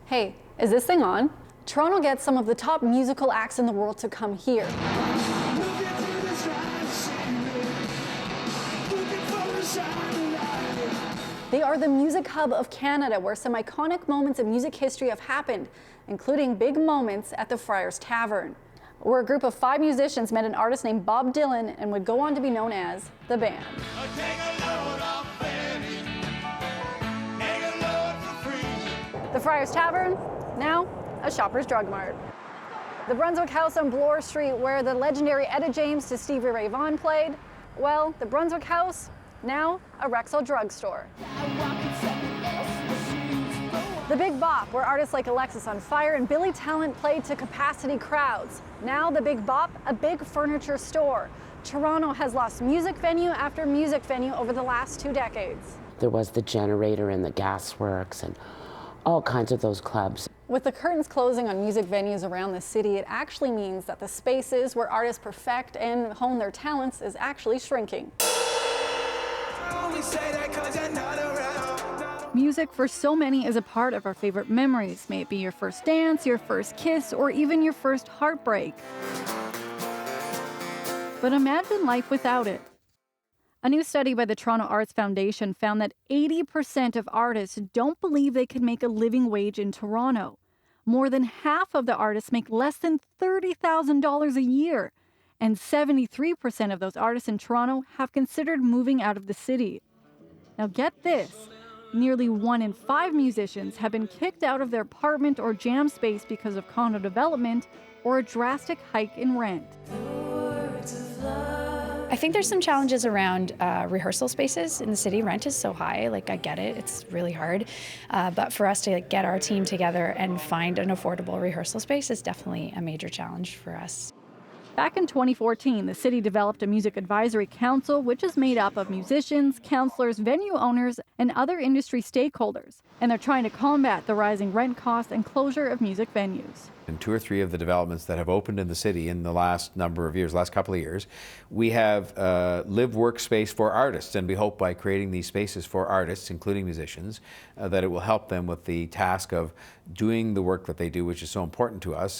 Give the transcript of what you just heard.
Hey, is this thing on? Toronto gets some of the top musical acts in the world to come here. They are the music hub of Canada, where some iconic moments in music history have happened, including big moments at the Friars Tavern, where a group of 5 musicians met an artist named Bob Dylan and would go on to be known as the Band. The Friars Tavern, now a Shoppers Drug Mart. The Brunswick House on Bloor Street, where the legendary Etta James to Stevie Ray Vaughan played, well, the Brunswick House, now a Rexall drugstore. The Big Bop, where artists like Alexis on Fire and Billy Talent played to capacity crowds. Now the Big Bop, a big furniture store. Toronto has lost music venue after music venue over the last 2 decades. There was the Generator and the Gasworks and all kinds of those clubs. With the curtains closing on music venues around the city, it actually means that the spaces where artists perfect and hone their talents is actually shrinking. Music for so many is a part of our favorite memories, may it be your first dance, your first kiss, or even your first heartbreak. But imagine life without it. A new study by the Toronto Arts Foundation found that 80% of artists don't believe they can make a living wage in Toronto. More than half of the artists make less than $30,000 a year. And 73% of those artists in Toronto have considered moving out of the city. Now get this, nearly 1 in 5 musicians have been kicked out of their apartment or jam space because of condo development or a drastic hike in rent. I think there's some challenges around rehearsal spaces in the city. Rent is so high, I get it, it's really hard. But for us to get our team together and find an affordable rehearsal space is definitely a major challenge for us. Back in 2014, the city developed a music advisory council, which is made up of musicians, counselors, venue owners, and other industry stakeholders. And they're trying to combat the rising rent costs and closure of music venues. In 2 or 3 of the developments that have opened in the city in the last number of years, last couple of years, we have live workspace for artists, and we hope by creating these spaces for artists, including musicians, that it will help them with the task of doing the work that they do, which is so important to us.